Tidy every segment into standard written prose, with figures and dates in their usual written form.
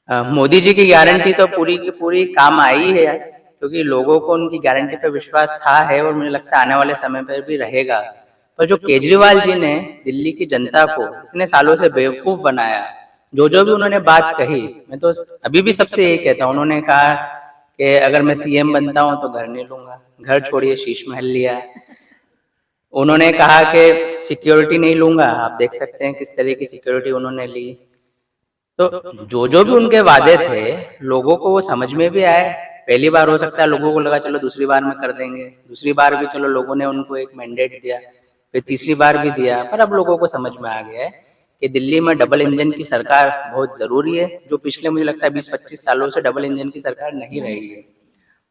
मोदी जी की गारंटी तो पूरी की पूरी काम आई है, क्योंकि लोगों को उनकी गारंटी पे विश्वास था है और मुझे लगता है आने वाले समय पर भी रहेगा। पर जो केजरीवाल जी ने दिल्ली की जनता को इतने सालों से बेवकूफ बनाया, जो जो भी उन्होंने बात कही, मैं तो अभी भी सबसे यही कहता हूँ। उन्होंने कहा कि अगर मैं सीएम बनता हूँ तो घर नहीं लूंगा, घर छोड़िए शीश महल लिया। उन्होंने कहा कि सिक्योरिटी नहीं लूंगा, आप देख सकते हैं किस तरह की सिक्योरिटी उन्होंने ली। तो जो जो भी उनके वादे थे, लोगों को वो समझ में भी आए। पहली बार हो सकता है लोगों को लगा चलो दूसरी बार में कर देंगे, दूसरी बार भी चलो लोगों ने उनको एक मैंडेट दिया, फिर तीसरी बार भी दिया। पर अब लोगों को समझ में आ गया है कि दिल्ली में डबल इंजन की सरकार बहुत जरूरी है, जो पिछले मुझे लगता है 20-25 सालों से डबल इंजन की सरकार नहीं रही है।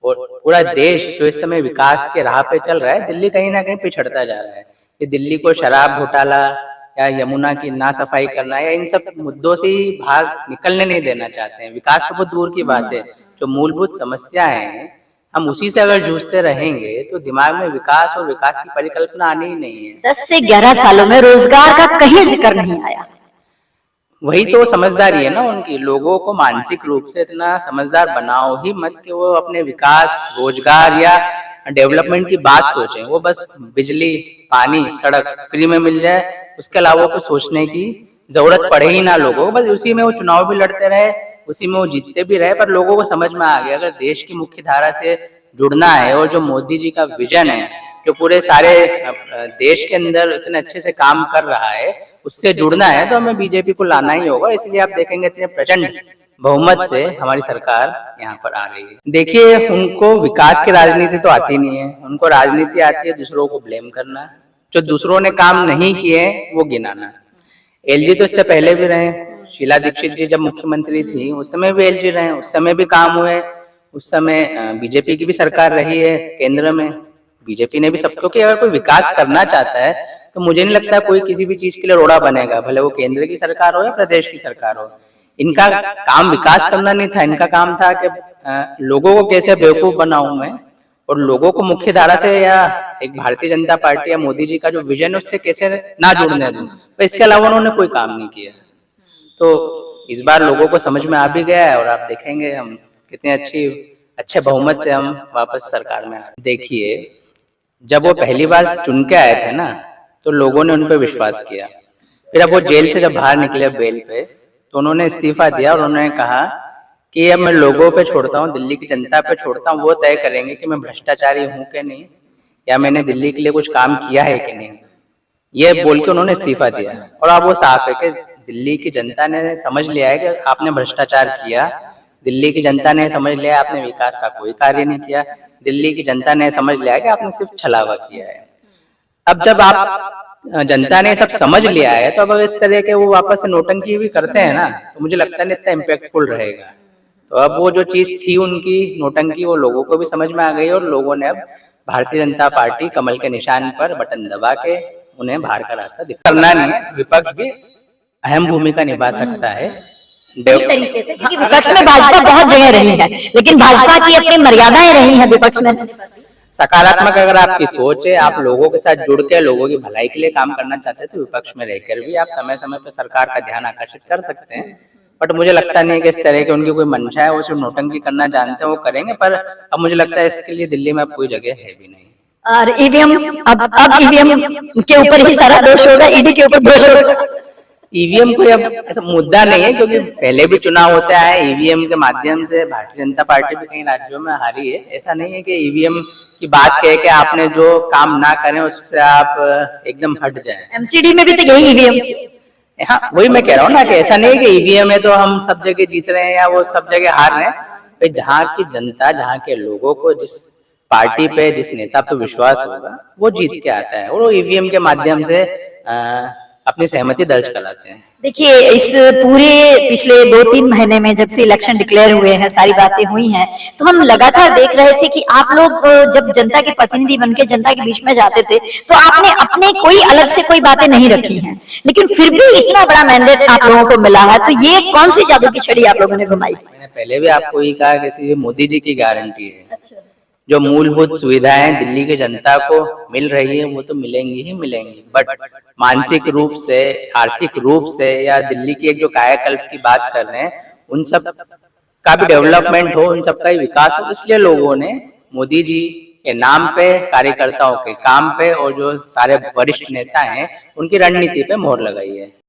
और पूरा देश जो इस समय विकास के राह पे चल रहा है, दिल्ली कहीं ना कहीं पिछड़ता जा रहा है। कि दिल्ली को शराब घोटाला या यमुना की ना सफाई करना या इन सब मुद्दों से ही बाहर निकलने नहीं देना चाहते हैं। विकास तो बहुत दूर की बात है, जो मूलभूत समस्याएं हैं हम उसी से अगर जूझते रहेंगे तो दिमाग में विकास और विकास की परिकल्पना आनी ही नहीं है। 10 से 11 सालों में रोजगार का कहीं जिक्र नहीं आया। वही तो समझदारी है ना उनकी। लोगों को मानसिक रूप से इतना समझदार बनाओ ही मत कि वो अपने विकास, रोजगार या डेवलपमेंट की बात सोचें। वो बस बिजली, पानी, सड़क फ्री में मिल जाए, उसके अलावा कुछ सोचने की जरूरत पड़े ही ना लोगों को। बस उसी में वो चुनाव भी लड़ते रहे, उसी में वो जीतते भी रहे। पर लोगों को समझ में आ गया अगर देश की मुख्य धारा से जुड़ना है और जो मोदी जी का विजन है, जो पूरे सारे देश के अंदर इतने अच्छे से काम कर रहा है, उससे जुड़ना है तो हमें बीजेपी को लाना ही होगा। इसलिए आप देखेंगे इतने प्रचंड बहुमत से हमारी सरकार यहाँ पर आ रही है। देखिए, उनको विकास की राजनीति तो आती नहीं है, उनको राजनीति आती है दूसरों को ब्लेम करना, जो दूसरों ने काम नहीं किए वो गिनाना। एलजी तो इससे पहले भी रहे, शीला दीक्षित जी जब मुख्यमंत्री थी उस समय भी एलजी रहे, उस समय भी काम हुए। उस समय बीजेपी की भी सरकार रही है केंद्र में, बीजेपी ने भी सब। क्योंकि अगर कोई विकास करना चाहता है तो मुझे नहीं लगता कोई किसी भी चीज के लिए रोड़ा बनेगा, भले वो केंद्र की सरकार हो या प्रदेश की सरकार हो। इनका काम विकास करना नहीं था, इनका काम था कि लोगों को कैसे बेवकूफ बनाऊं मैं और लोगों को मुख्य धारा से या एक भारतीय जनता पार्टी या मोदी जी का जो विजन है उससे कैसे ना जुड़ने दूं। तो इसके अलावा उन्होंने कोई काम नहीं किया। तो इस बार लोगों को समझ में आ भी गया है और आप देखेंगे हम कितने अच्छे बहुमत से हम वापस सरकार में आ रहे। देखिए, जब वो पहली बार चुन के आए थे ना तो लोगों ने उन पर विश्वास किया। फिर अब वो जेल से जब बाहर निकले बेल पे तो उन्होंने इस्तीफा दिया और उन्होंने कहा कि अब मैं लोगों पे छोड़ता हूँ, दिल्ली की जनता पे छोड़ता हूँ, वो तय करेंगे कि मैं भ्रष्टाचारी हूँ कि नहीं, या मैंने दिल्ली के लिए कुछ काम किया है कि नहीं। ये बोल के उन्होंने इस्तीफा दिया। और अब वो साफ है कि दिल्ली की जनता ने समझ लिया है कि आपने भ्रष्टाचार किया, दिल्ली की जनता ने समझ लिया है आपने विकास का कोई कार्य नहीं किया, दिल्ली की जनता ने समझ लिया है कि आपने सिर्फ छलावा किया है। अब जब आप जनता ने सब समझ लिया है तो अब इस तरह के वो वापस से नोटंकी भी करते हैं ना, तो मुझे लगता नहीं इतना इम्पैक्टफुल रहेगा। तो अब वो जो चीज थी उनकी नोटंकी, वो लोगों को भी समझ में आ गई और लोगों ने अब भारतीय जनता पार्टी कमल के निशान पर बटन दबा के उन्हें बाहर का रास्ता करना नहीं है। विपक्ष भी अहम भूमिका निभा सकता है तरीके से, क्योंकि विपक्ष में भाजपा बहुत जगह रही है, लेकिन भाजपा की अपनी मर्यादाएं रही हैं विपक्ष में। सकारात्मक अगर आपकी सोच है, आप लोगों के साथ जुड़ के लोगों की भलाई के लिए काम करना चाहते हैं तो विपक्ष में रहकर भी आप समय समय पर सरकार का ध्यान आकर्षित कर सकते हैं। बट मुझे लगता नहीं है कि इस तरह की उनकी कोई मंशा है, वो सिर्फ नोटंकी करना जानते हैं, वो करेंगे। पर अब मुझे लगता है इसके लिए दिल्ली में कोई जगह है भी नहीं। और ईवीएम, अब ईवीएम के ऊपर ही सारा दोष होगा, ईडी के ऊपर दोष होगा। ईवीएम कोई अब ऐसा मुद्दा नहीं है, क्योंकि पहले भी चुनाव होते आए, ईवीएम के माध्यम से भारतीय जनता पार्टी भी कई राज्यों में हारी है। ऐसा नहीं है कि ईवीएम की बात कह के आपने जो काम ना करें उससे आप एकदम हट जाएं। एमसीडी में भी तो यही ईवीएम। हाँ, वही मैं कह रहा हूँ ना कि ऐसा नहीं है कि ईवीएम है तो हम सब जगह जीत रहे हैं या वो सब जगह हार रहे हैं। जहाँ की जनता, जहाँ के लोगों को जिस पार्टी पे, जिस नेता पे विश्वास होगा वो जीत के आता है और वो ईवीएम के माध्यम से अपनी सहमति दर्ज कराते हैं। देखिए, इस पूरे पिछले 2-3 महीने में जब से इलेक्शन डिक्लेयर हुए हैं, सारी बातें हुई हैं, तो हम लगातार देख रहे थे कि आप लोग जब जनता के प्रतिनिधि बनके जनता के बीच में जाते थे तो आपने अपने कोई अलग से कोई बातें नहीं रखी हैं, लेकिन फिर भी इतना बड़ा मैंडेट आप लोगों को मिला है। तो ये कौन सी जादू की छड़ी आप लोगों ने घुमाई? मैंने पहले भी आपको ये कहा कि मोदी जी की गारंटी है। अच्छा। जो मूलभूत सुविधाएं दिल्ली की जनता को मिल रही है वो तो मिलेंगी ही मिलेंगी, बट मानसिक रूप से, आर्थिक रूप से, या दिल्ली की एक जो कायाकल्प की बात कर रहे हैं, उन सब का भी डेवलपमेंट हो, उन सब का ही विकास हो। इसलिए लोगों ने मोदी जी के नाम पे, कार्यकर्ताओं के काम पे और जो सारे वरिष्ठ नेता हैं उनकी रणनीति पे मोहर लगाई है।